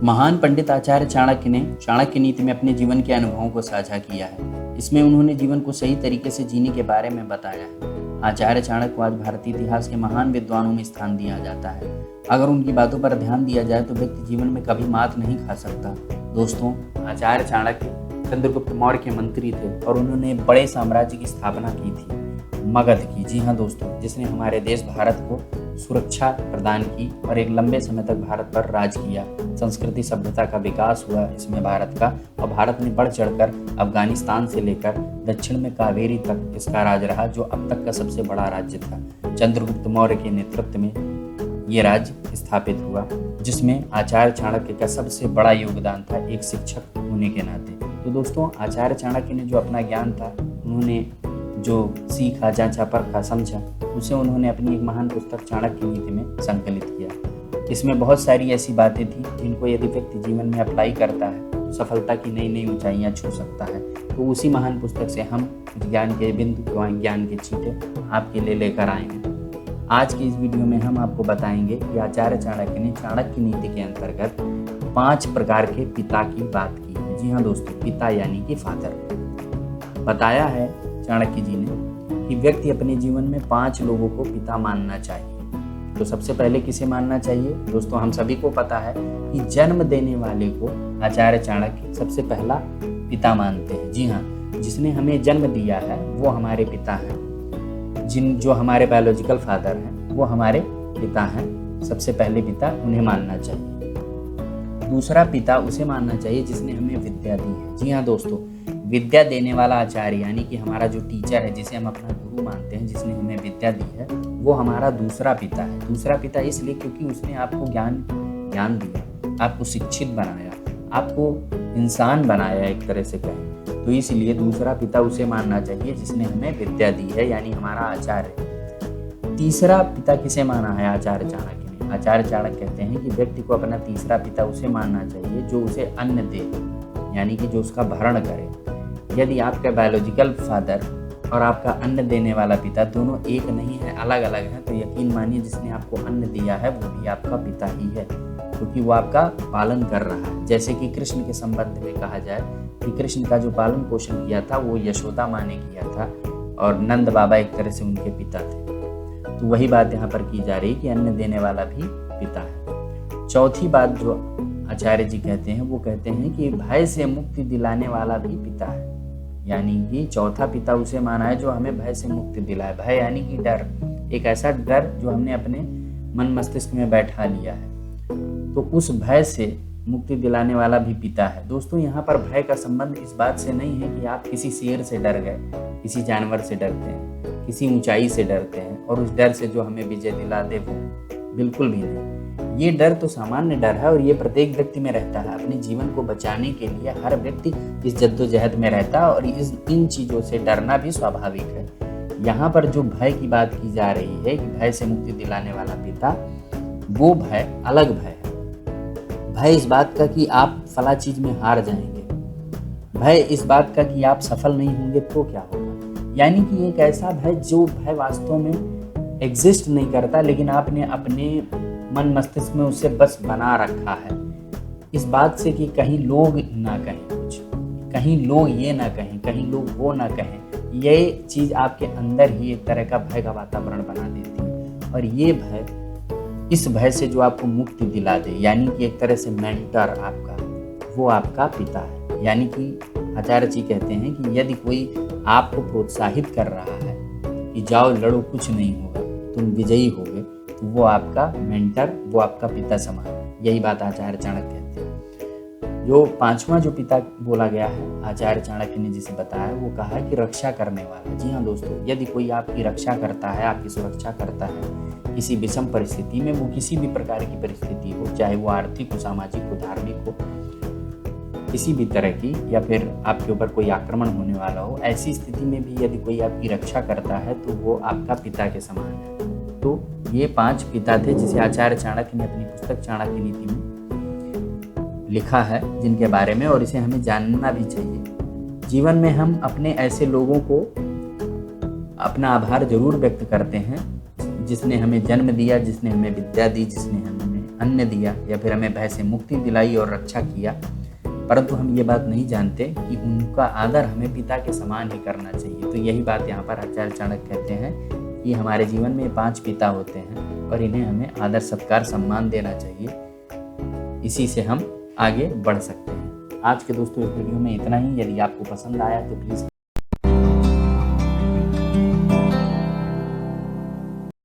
महान पंडित आचार्य चाणक्य ने चाणक्य नीति में अपने जीवन के अनुभवों को साझा किया है। इसमें उन्होंने जीवन को सही तरीके से जीने के बारे में बताया है। आचार्य चाणक्य को आज भारतीय इतिहास के महान विद्वानों में स्थान दिया जाता है। अगर उनकी बातों पर ध्यान दिया जाए तो व्यक्ति जीवन में कभी मात नहीं खा सकता। दोस्तों, आचार्य चाणक्य चंद्रगुप्त मौर्य के मंत्री थे और उन्होंने बड़े साम्राज्य की स्थापना की थी, मगध की। जी हाँ दोस्तों, जिसने हमारे देश भारत को सुरक्षा प्रदान की और एक लंबे समय तक भारत पर राज किया। संस्कृति सभ्यता का विकास हुआ इसमें भारत का, और भारत ने बढ़ चढ़कर अफगानिस्तान से लेकर दक्षिण में कावेरी तक इसका राज रहा, जो अब तक का सबसे बड़ा राज्य था। चंद्रगुप्त मौर्य के नेतृत्व में ये राज्य स्थापित हुआ, जिसमें आचार्य चाणक्य का सबसे बड़ा योगदान था, एक शिक्षक होने के नाते। तो दोस्तों, आचार्य चाणक्य ने जो अपना ज्ञान था, उन्होंने जो सीखा, जांचा, परखा, समझा, उसे उन्होंने अपनी एक महान पुस्तक चाणक्य नीति में संकलित किया। इसमें बहुत सारी ऐसी बातें थी जिनको यदि व्यक्ति जीवन में अप्लाई करता है तो सफलता की नई नई ऊंचाइयां छू सकता है। तो उसी महान पुस्तक से हम ज्ञान के बिंदु, ज्ञान के छींटे आपके लिए लेकर आए हैं। आज की इस वीडियो में हम आपको बताएंगे कि आचार्य चाणक्य ने चाणक्य नीति के अंतर्गत 5 प्रकार के पिता की बात की है। जी हाँ दोस्तों, पिता यानी कि फादर। बताया है चाणक्य जी ने कि व्यक्ति अपने जीवन में 5 लोगों को पिता मानना चाहिए। तो सबसे पहले किसे मानना चाहिए? दोस्तों, हम सभी को पता है कि जन्म देने वाले को आचार्य चाणक्य सबसे पहला पिता मानते हैं। जी हाँ, जिसने हमें जन्म दिया है वो हमारे पिता हैं। जो हमारे बायोलॉजिकल फादर हैं वो हमारे पिता हैं। सबसे पहले पिता उन्हें मानना चाहिए। दूसरा पिता उसे मानना चाहिए जिसने हमें विद्या दी है। जी हाँ दोस्तों, विद्या देने वाला आचार्य यानी कि हमारा जो टीचर है, जिसे हम अपना गुरु मानते हैं, जिसने हमें विद्या दी है, वो हमारा दूसरा पिता है। दूसरा पिता इसलिए क्योंकि उसने आपको ज्ञान दिया, आपको शिक्षित बनाया, आपको इंसान बनाया, एक तरह से कहें तो इसलिए दूसरा पिता उसे मानना चाहिए जिसने हमें विद्या दी है, यानी हमारा आचार्य। तीसरा पिता किसे माना है आचार्य चाणक्य ने? आचार्य चाणक्य कहते हैं कि व्यक्ति को अपना तीसरा पिता उसे मानना चाहिए जो उसे अन्न दे, यानी कि जो उसका भरण करे। यदि आपका बायोलॉजिकल फादर और आपका अन्न देने वाला पिता दोनों एक नहीं है, अलग अलग हैं, तो यकीन मानिए जिसने आपको अन्न दिया है वो भी आपका पिता ही है, क्योंकि वो आपका पालन कर रहा है। जैसे कि कृष्ण के संबंध में कहा जाए कि कृष्ण का जो पालन पोषण किया था वो यशोदा माँ ने किया था, और नंद बाबा एक तरह से उनके पिता थे। तो वही बात यहाँ पर की जा रही कि अन्न देने वाला भी पिता है। चौथी बात जो आचार्य जी कहते हैं वो कहते हैं कि भय से मुक्ति दिलाने वाला भी पिता है, यानी कि चौथा पिता उसे माना है जो हमें भय से मुक्ति दिलाए। भय यानी कि डर, एक ऐसा डर जो हमने अपने मन मस्तिष्क में बैठा लिया है, तो उस भय से मुक्ति दिलाने वाला भी पिता है। दोस्तों, यहाँ पर भय का संबंध इस बात से नहीं है कि आप किसी शेर से डर गए, किसी जानवर से डरते हैं, किसी ऊंचाई से डरते हैं और उस डर से जो हमें विजय दिला दे, वो बिल्कुल भी नहीं। ये डर तो सामान्य डर है और ये प्रत्येक व्यक्ति में रहता है। अपने जीवन को बचाने के लिए हर व्यक्ति इस जद्दोजहद में रहता है और इन चीज़ों से डरना भी स्वाभाविक है। यहाँ पर जो भय की बात की जा रही है कि भय से मुक्ति दिलाने वाला पिता, वो भय अलग भय है। भय इस बात का कि आप फला चीज में हार जाएंगे, भय इस बात का कि आप सफल नहीं होंगे तो क्या होगा, यानी कि एक ऐसा भय जो भय वास्तव में एग्जिस्ट नहीं करता, लेकिन आपने अपने मन मस्तिष्क में उसे बस बना रखा है, इस बात से कि कहीं लोग ना कहें कुछ, कहीं लोग ये ना कहें, कहीं लोग वो ना कहें। ये चीज़ आपके अंदर ही एक तरह का भय का वातावरण बना देती है, और ये भय, इस भय से जो आपको मुक्ति दिला दे, यानी कि एक तरह से मेंटर आपका, वो आपका पिता है। यानी कि आचार्य जी कहते हैं कि यदि कोई आपको प्रोत्साहित कर रहा है कि जाओ लड़ो, कुछ नहीं होगा, तुम विजयी होगे, तो वो आपका मेंटर, वो आपका पिता समान है। यही बात आचार्य चाणक्य कहते हैं। जो 5वां जो पिता बोला गया है आचार्य चाणक्य ने जिसे बताया, वो कहा है कि रक्षा करने वाला। जी हाँ दोस्तों, यदि कोई आपकी रक्षा करता है, आपकी सुरक्षा करता है किसी विषम परिस्थिति में, वो किसी भी प्रकार की परिस्थिति हो, चाहे वो आर्थिक हो, सामाजिक हो, धार्मिक हो, किसी भी तरह की, या फिर आपके ऊपर कोई आक्रमण होने वाला हो, ऐसी स्थिति में भी यदि कोई आपकी रक्षा करता है तो वो आपका पिता के समान है। तो ये 5 पिता थे जिसे आचार्य चाणक्य ने अपनी पुस्तक चाणक्य नीति में लिखा है, जिनके बारे में, और इसे हमें जानना भी चाहिए। जीवन में हम अपने ऐसे लोगों को अपना आभार जरूर व्यक्त करते हैं जिसने हमें जन्म दिया, जिसने हमें विद्या दी, जिसने हमें अन्न दिया या फिर हमें भय से मुक्ति दिलाई और रक्षा किया, परंतु हम ये बात नहीं जानते कि उनका आदर हमें पिता के समान ही करना चाहिए। तो यही बात यहाँ पर आचार्य चाणक्य कहते हैं कि हमारे जीवन में 5 पिता होते हैं और इन्हें हमें आदर सत्कार सम्मान देना चाहिए, इसी से हम आगे बढ़ सकते हैं। आज के दोस्तों इस वीडियो में इतना ही। यदि आपको पसंद आया तो प्लीज़